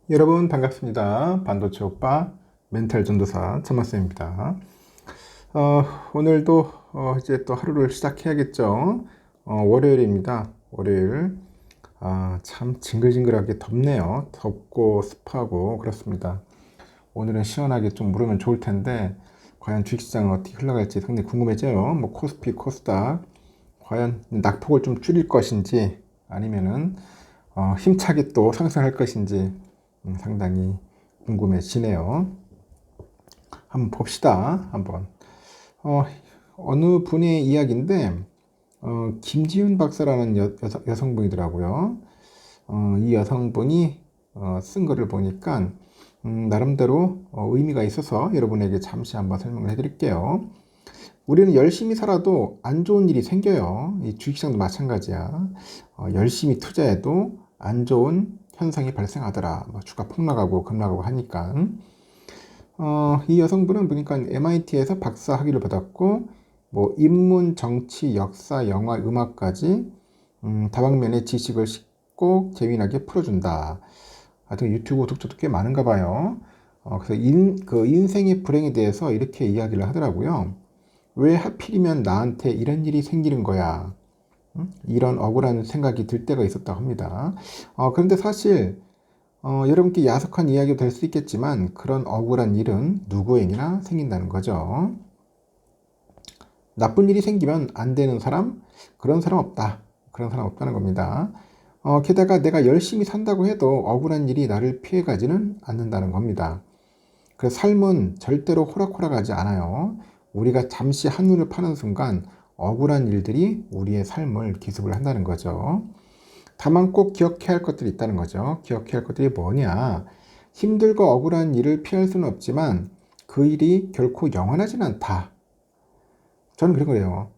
여러분 반갑습니다. 반도체 오빠 멘탈 전도사 천마쌤입니다. 오늘도 이제 또 하루를 시작해야겠죠. 월요일입니다. 월요일. 참 징글징글하게 덥네요. 덥고 습하고 그렇습니다. 오늘은 시원하게 좀 물으면 좋을 텐데 과연 주식시장은 어떻게 흘러갈지 상당히 궁금해져요. 뭐 코스피, 코스닥 과연 낙폭을 좀 줄일 것인지 아니면은 힘차게 또 상승할 것인지 상당히 궁금해지네요. 한번 봅시다. 한번 어느 분의 이야기인데 김지윤 박사라는 여성분이더라고요. 이 여성분이 쓴 거를 보니까 나름대로 의미가 있어서 여러분에게 잠시 한번 설명을 해드릴게요. 우리는 열심히 살아도 안 좋은 일이 생겨요. 이 주식시장도 마찬가지야. 열심히 투자해도 안 좋은 현상이 발생하더라. 뭐 주가 폭락하고 급락하고 하니까. 이 여성분은 보니까 MIT에서 박사 학위를 받았고, 뭐 인문, 정치, 역사, 영화, 음악까지 다방면의 지식을 쉽고 재미나게 풀어준다. 하여튼 유튜브 구독자도 꽤 많은가 봐요. 그래서 그 인생의 불행에 대해서 이렇게 이야기를 하더라고요. 왜 하필이면 나한테 이런 일이 생기는 거야? 이런 억울한 생각이 들 때가 있었다고 합니다. 그런데 사실 여러분께 야속한 이야기가 될 수 있겠지만 그런 억울한 일은 누구에게나 생긴다는 거죠. 나쁜 일이 생기면 안 되는 사람? 그런 사람 없다. 그런 사람 없다는 겁니다. 게다가 내가 열심히 산다고 해도 억울한 일이 나를 피해가지는 않는다는 겁니다. 그래서 삶은 절대로 호락호락하지 않아요. 우리가 잠시 한눈을 파는 순간 억울한 일들이 우리의 삶을 기습을 한다는 거죠. 다만 꼭 기억해야 할 것들이 있다는 거죠. 기억해야 할 것들이 뭐냐? 힘들고 억울한 일을 피할 수는 없지만 그 일이 결코 영원하진 않다. 저는 그런 거예요.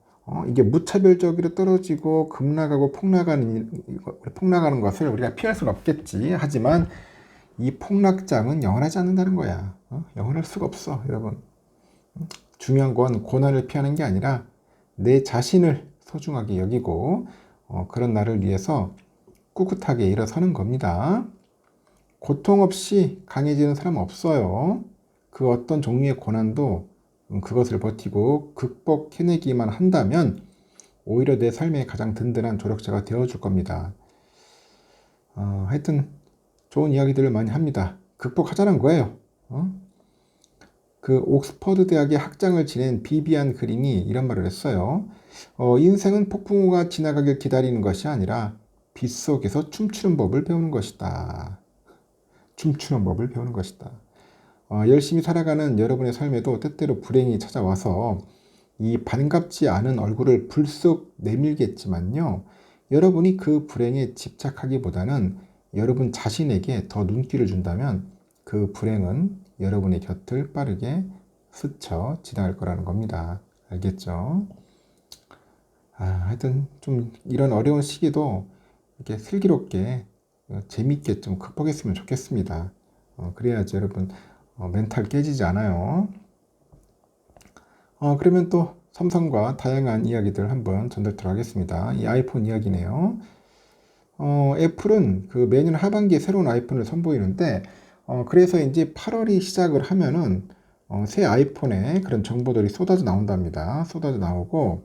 이게 무차별적으로 떨어지고 급락하고 폭락하는 것을 우리가 피할 수는 없겠지. 하지만 이 폭락장은 영원하지 않는다는 거야. 영원할 수가 없어, 여러분. 중요한 건 고난을 피하는 게 아니라 내 자신을 소중하게 여기고 그런 나를 위해서 꿋꿋하게 일어서는 겁니다. 고통 없이 강해지는 사람은 없어요. 그 어떤 종류의 고난도 그것을 버티고 극복해내기만 한다면 오히려 내 삶의 가장 든든한 조력자가 되어줄 겁니다. 하여튼 좋은 이야기들을 많이 합니다. 극복하자는 거예요. 그 옥스퍼드 대학의 학장을 지낸 비비안 그린이 이런 말을 했어요. 인생은 폭풍우가 지나가길 기다리는 것이 아니라 빗속에서 춤추는 법을 배우는 것이다. 춤추는 법을 배우는 것이다. 열심히 살아가는 여러분의 삶에도 때때로 불행이 찾아와서 이 반갑지 않은 얼굴을 불쑥 내밀겠지만요. 여러분이 그 불행에 집착하기보다는 여러분 자신에게 더 눈길을 준다면 그 불행은 여러분의 곁을 빠르게 스쳐 지나갈 거라는 겁니다. 알겠죠? 하여튼 좀 이런 어려운 시기도 이렇게 슬기롭게 재밌게 좀 극복했으면 좋겠습니다. 그래야지 여러분 멘탈 깨지지 않아요. 그러면 또 삼성과 다양한 이야기들 한번 전달토록 하겠습니다. 이 아이폰 이야기네요. 애플은 그 매년 하반기에 새로운 아이폰을 선보이는데 그래서 이제 8월이 시작을 하면은 새 아이폰에 그런 정보들이 쏟아져 나온답니다. 쏟아져 나오고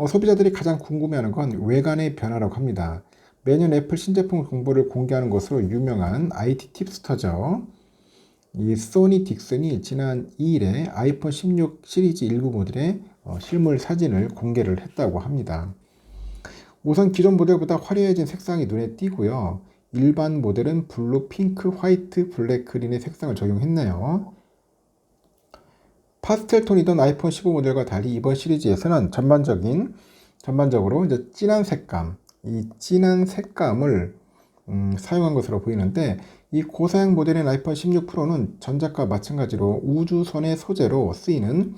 소비자들이 가장 궁금해하는 건 외관의 변화라고 합니다. 매년 애플 신제품 정보를 공개하는 것으로 유명한 IT 팁스터죠. 이 소니 딕슨이 지난 2일에 아이폰 16 시리즈 일부 모델의 실물 사진을 공개를 했다고 합니다. 우선 기존 모델보다 화려해진 색상이 눈에 띄고요. 일반 모델은 블루, 핑크, 화이트, 블랙, 그린의 색상을 적용했네요. 파스텔 톤이던 아이폰 15 모델과 달리 이번 시리즈에서는 전반적으로 이제 진한 색감, 이 진한 색감을 사용한 것으로 보이는데 이 고사양 모델인 아이폰 16 프로는 전작과 마찬가지로 우주선의 소재로 쓰이는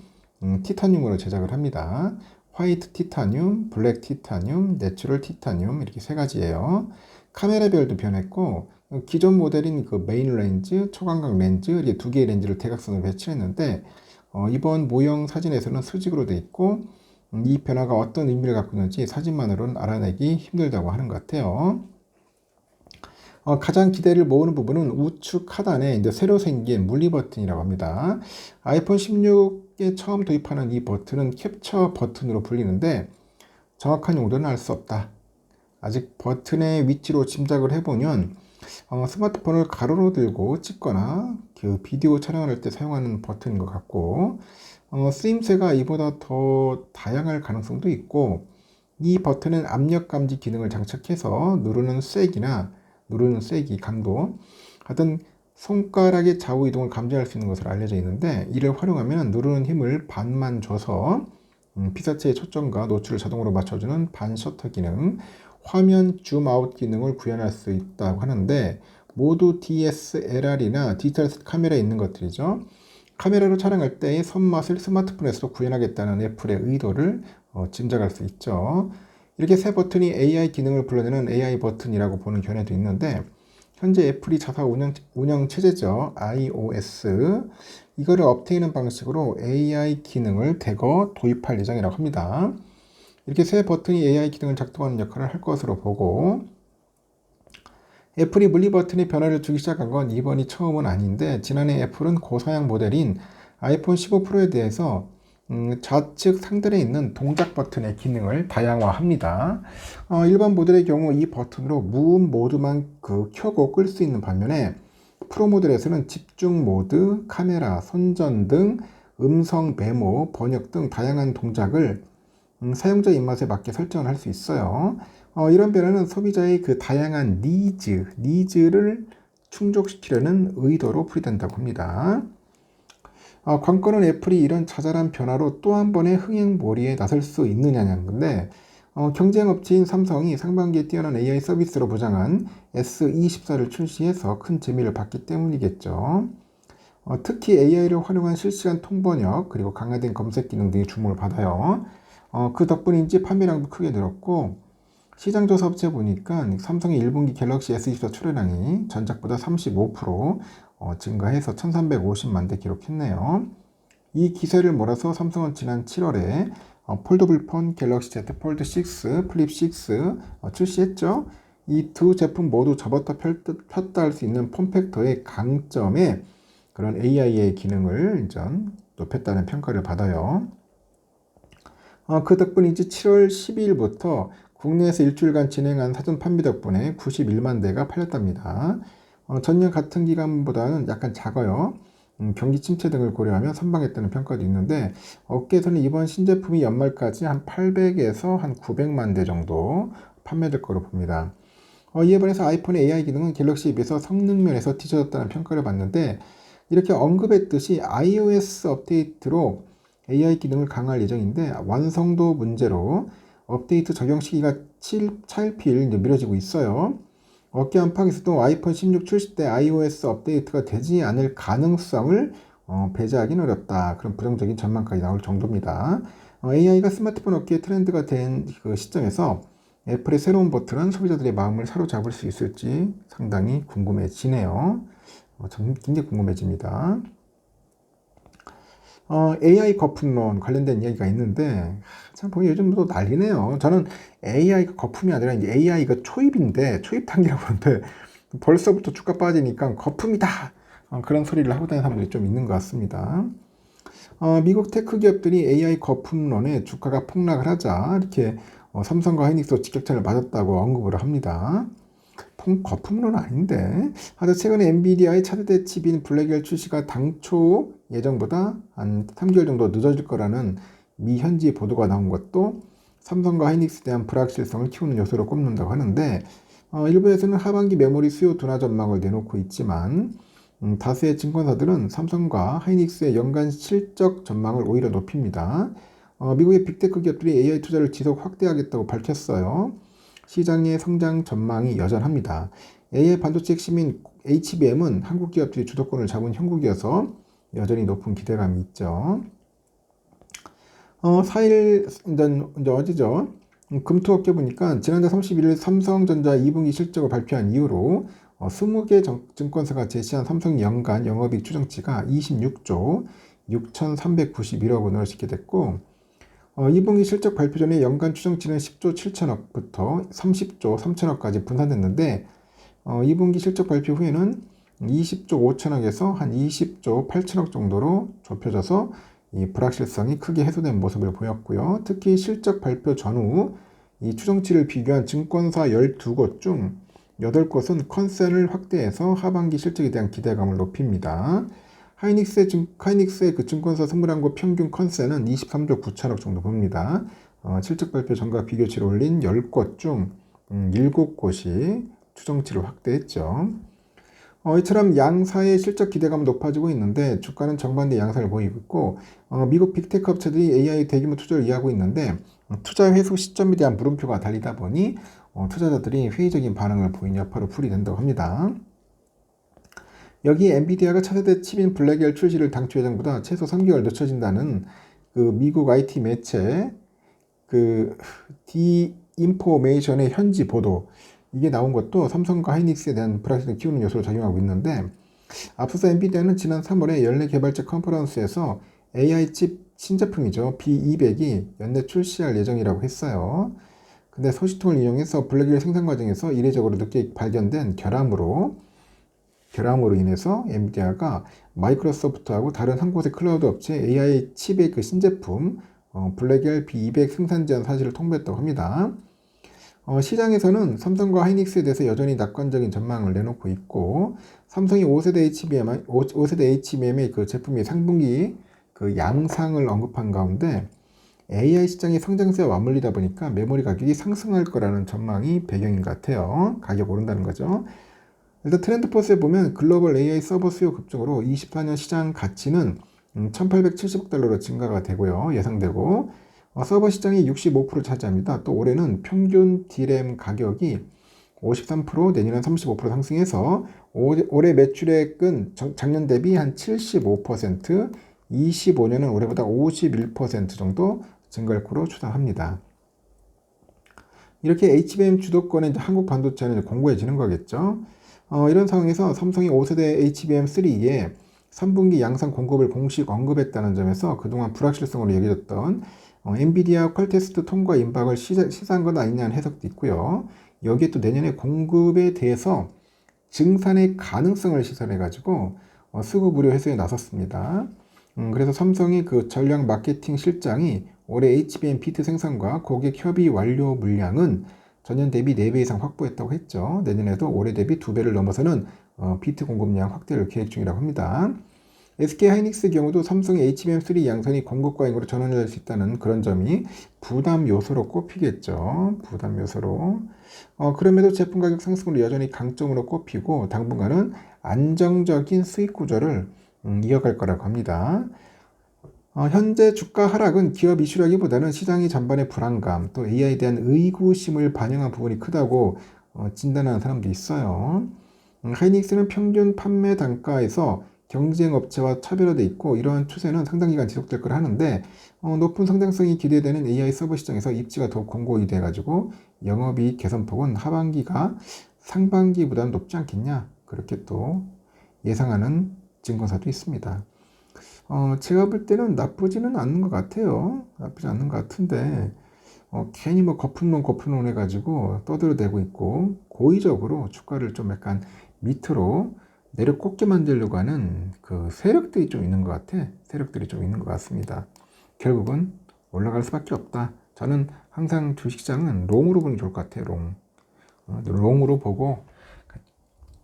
티타늄으로 제작을 합니다. 화이트 티타늄, 블랙 티타늄, 내추럴 티타늄 이렇게 세 가지예요. 카메라별도 변했고 기존 모델인 그 메인 렌즈, 초광각 렌즈 이렇게 두 개의 렌즈를 대각선으로 배치했는데 이번 모형 사진에서는 수직으로 되어 있고 이 변화가 어떤 의미를 갖고 있는지 사진만으로는 알아내기 힘들다고 하는 것 같아요. 가장 기대를 모으는 부분은 우측 하단에 이제 새로 생긴 물리 버튼이라고 합니다. 아이폰 16에 처음 도입하는 이 버튼은 캡처 버튼으로 불리는데 정확한 용도는 알 수 없다. 아직 버튼의 위치로 짐작을 해보면 스마트폰을 가로로 들고 찍거나 그 비디오 촬영을 할 때 사용하는 버튼인 것 같고 쓰임새가 이보다 더 다양할 가능성도 있고 이 버튼은 압력 감지 기능을 장착해서 누르는 세기, 강도 하여튼 손가락의 좌우 이동을 감지할 수 있는 것으로 알려져 있는데 이를 활용하면 누르는 힘을 반만 줘서 피사체의 초점과 노출을 자동으로 맞춰주는 반 셔터 기능, 화면 줌 아웃 기능을 구현할 수 있다고 하는데 모두 DSLR이나 디지털 카메라에 있는 것들이죠. 카메라로 촬영할 때의 손맛을 스마트폰에서도 구현하겠다는 애플의 의도를 짐작할 수 있죠. 이렇게 새 버튼이 AI 기능을 불러내는 AI 버튼이라고 보는 견해도 있는데 현재 애플이 자사 운영 체제죠. iOS 이거를 업데이트하는 방식으로 AI 기능을 대거 도입할 예정이라고 합니다. 이렇게 새 버튼이 AI 기능을 작동하는 역할을 할 것으로 보고 애플이 물리 버튼에 변화를 주기 시작한 건 이번이 처음은 아닌데 지난해 애플은 고사양 모델인 아이폰 15 프로에 대해서 좌측 상단에 있는 동작 버튼의 기능을 다양화합니다. 일반 모델의 경우 이 버튼으로 무음 모드만 켜고 끌 수 있는 반면에 프로 모델에서는 집중 모드, 카메라, 손전 등 음성 메모, 번역 등 다양한 동작을 사용자 입맛에 맞게 설정을 할 수 있어요. 이런 변화는 소비자의 그 다양한 니즈를 충족시키려는 의도로 풀이된다고 합니다. 관건은 애플이 이런 자잘한 변화로 또 한 번의 흥행몰이에 나설 수 있느냐는 건데 경쟁 업체인 삼성이 상반기에 뛰어난 AI 서비스로 보장한 S24를 출시해서 큰 재미를 봤기 때문이겠죠. 특히 AI를 활용한 실시간 통번역 그리고 강화된 검색 기능 등이 주목을 받아요. 그 덕분인지 판매량도 크게 늘었고 시장조사 업체 보니까 삼성의 1분기 갤럭시 S24 출하량이 전작보다 35% 증가해서 1350만 대 기록했네요. 이 기세를 몰아서 삼성은 지난 7월에 폴더블 폰 갤럭시 Z 폴드 6, 플립 6 출시했죠. 이 두 제품 모두 접었다 폈다 할 수 있는 폼팩터의 강점에 그런 AI의 기능을 높였다는 평가를 받아요. 그 덕분인지 7월 12일부터 국내에서 일주일간 진행한 사전 판매 덕분에 91만 대가 팔렸답니다. 전년 같은 기간보다는 약간 작아요. 경기 침체 등을 고려하면 선방했다는 평가도 있는데 업계에서는 이번 신제품이 연말까지 한 800에서 한 900만 대 정도 판매될 거로 봅니다. 이에 반해서 아이폰의 AI 기능은 갤럭시에 비해서 성능 면에서 뒤처졌다는 평가를 받는데 이렇게 언급했듯이 iOS 업데이트로 AI 기능을 강화할 예정인데 완성도 문제로 업데이트 적용 시기가 차일피일 미뤄지고 있어요. 업계 안팎에서도 아이폰 16 출시 때 iOS 업데이트가 되지 않을 가능성을 배제하기는 어렵다. 그런 부정적인 전망까지 나올 정도입니다. AI가 스마트폰 업계의 트렌드가 된 그 시점에서 애플의 새로운 버튼은 소비자들의 마음을 사로잡을 수 있을지 상당히 궁금해지네요. 저는 굉장히 궁금해집니다. AI 거품론 관련된 이야기가 있는데 참 보기 요즘 또 난리네요. 저는 AI가 거품이 아니라 이제 AI가 초입인데 초입 단계라고 하는데 벌써부터 주가 빠지니까 거품이다 그런 소리를 하고 다니는 사람들이 좀 있는 것 같습니다. 미국 테크 기업들이 AI 거품론에 주가가 폭락을 하자 이렇게 삼성과 하이닉스 직격탄을 맞았다고 언급을 합니다. 거품론 아닌데. 하여튼 최근에 엔비디아의 차세대 칩인 블랙웰 출시가 당초 예정보다 한 3개월 정도 늦어질 거라는 미 현지 보도가 나온 것도 삼성과 하이닉스에 대한 불확실성을 키우는 요소로 꼽는다고 하는데 일부에서는 하반기 메모리 수요 둔화 전망을 내놓고 있지만 다수의 증권사들은 삼성과 하이닉스의 연간 실적 전망을 오히려 높입니다. 미국의 빅테크 기업들이 AI 투자를 지속 확대하겠다고 밝혔어요. 시장의 성장 전망이 여전합니다. AI 반도체 핵심인 HBM은 한국 기업들이 주도권을 잡은 형국이어서 여전히 높은 기대감이 있죠. 4일 이제 어제죠. 금토업계 보니까 지난달 31일 삼성전자 2분기 실적을 발표한 이후로 20개 증권사가 제시한 삼성 연간 영업이익 추정치가 26조 6,391억 원으로 집계됐고 2분기 실적 발표 전에 연간 추정치는 10조 7천억부터 30조 3천억까지 분산됐는데 2분기 실적 발표 후에는 20조 5천억에서 한 20조 8천억 정도로 좁혀져서 이 불확실성이 크게 해소된 모습을 보였고요. 특히 실적 발표 전후 이 추정치를 비교한 증권사 12곳 중 8곳은 컨센을 확대해서 하반기 실적에 대한 기대감을 높입니다. 하이닉스의 그 증권사 21곳 평균 컨센은 23조 9천억 정도 봅니다. 실적 발표 전과 비교치를 올린 10곳 중 7곳이 추정치를 확대했죠. 이처럼 양사의 실적 기대감은 높아지고 있는데 주가는 정반대 양상을 보이고 있고 미국 빅테크 업체들이 AI 대규모 투자를 이어가고 있는데 투자 회수 시점에 대한 물음표가 달리다 보니 투자자들이 회의적인 반응을 보인 여파로 풀이된다고 합니다. 여기 엔비디아가 차세대 칩인 블랙엘 출시를 당초 예정보다 최소 3개월 늦춰진다는 그 미국 IT 매체 그 디인포메이션의 현지 보도, 이게 나온 것도 삼성과 하이닉스에 대한 불확실성을 키우는 요소로 작용하고 있는데, 앞서서 엔비디아는 지난 3월에 연례 개발자 컨퍼런스에서 AI 칩 신제품이죠. B200이 연내 출시할 예정이라고 했어요. 근데 소식통을 이용해서 블랙웰 생산 과정에서 이례적으로 늦게 발견된 결함으로 인해서 엔비디아가 마이크로소프트하고 다른 한 곳의 클라우드 업체 AI 칩의 그 신제품 블랙웰 B200 생산 제한 사실을 통보했다고 합니다. 시장에서는 삼성과 하이닉스에 대해서 여전히 낙관적인 전망을 내놓고 있고, 삼성이 5세대 HBM의 그 제품이 상분기 그 양상을 언급한 가운데 AI 시장의 성장세와 맞물리다 보니까 메모리 가격이 상승할 거라는 전망이 배경인 것 같아요. 가격 오른다는 거죠. 일단 트렌드포스에 보면 글로벌 AI 서버 수요 급증으로 24년 시장 가치는 1870억 달러로 증가가 되고요. 예상되고 서버 시장이 65% 차지합니다. 또 올해는 평균 D램 가격이 53%, 내년은 35% 상승해서 올해 매출액은 작년 대비 한 75%, 25년은 올해보다 51% 정도 증가할 거로 추산합니다. 이렇게 HBM 주도권의 한국 반도체는 공고해지는 거겠죠. 이런 상황에서 삼성이 5세대 HBM3에 3분기 양산 공급을 공식 언급했다는 점에서 그동안 불확실성으로 여겨졌던 엔비디아 퀄테스트 통과 임박을 시사한 것 아니냐는 해석도 있고요. 여기에 또 내년에 공급에 대해서 증산의 가능성을 시선해가지고 수급 우려 해소에 나섰습니다. 그래서 삼성이 그 전략 마케팅 실장이 올해 HBM 비트 생산과 고객 협의 완료 물량은 전년 대비 4배 이상 확보했다고 했죠. 내년에도 올해 대비 2배를 넘어서는 비트 공급량 확대를 계획 중이라고 합니다. SK 하이닉스의 경우도 삼성의 HBM3 양산이 공급 과잉으로 전환될 수 있다는 그런 점이 부담 요소로 꼽히겠죠. 부담 요소로. 그럼에도 제품 가격 상승으로 여전히 강점으로 꼽히고 당분간은 안정적인 수익 구조를 이어갈 거라고 합니다. 현재 주가 하락은 기업 이슈라기보다는 시장이 전반의 불안감, 또 AI에 대한 의구심을 반영한 부분이 크다고 진단하는 사람도 있어요. 하이닉스는 평균 판매 단가에서 경쟁 업체와 차별화돼 있고 이러한 추세는 상당 기간 지속될 거라 하는데 높은 성장성이 기대되는 AI 서버 시장에서 입지가 더욱 공고히 돼가지고 영업이익 개선폭은 하반기가 상반기보다는 높지 않겠냐, 그렇게 또 예상하는 증권사도 있습니다. 제가 볼 때는 나쁘지는 않는 것 같아요. 나쁘지 않는 것 같은데 괜히 뭐 거품론 해가지고 떠들어대고 있고 고의적으로 주가를 좀 약간 밑으로 내려 꽂게 만들려고 하는 그 세력들이 좀 있는 것 같아. 세력들이 좀 있는 것 같습니다. 결국은 올라갈 수밖에 없다. 저는 항상 주식시장은 롱으로 보는 게 좋을 것 같아요. 롱으로 보고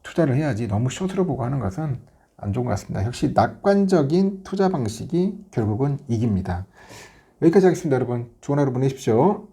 투자를 해야지 너무 숏으로 보고 하는 것은 안 좋은 것 같습니다. 역시 낙관적인 투자 방식이 결국은 이깁니다. 여기까지 하겠습니다, 여러분. 좋은 하루 보내십시오.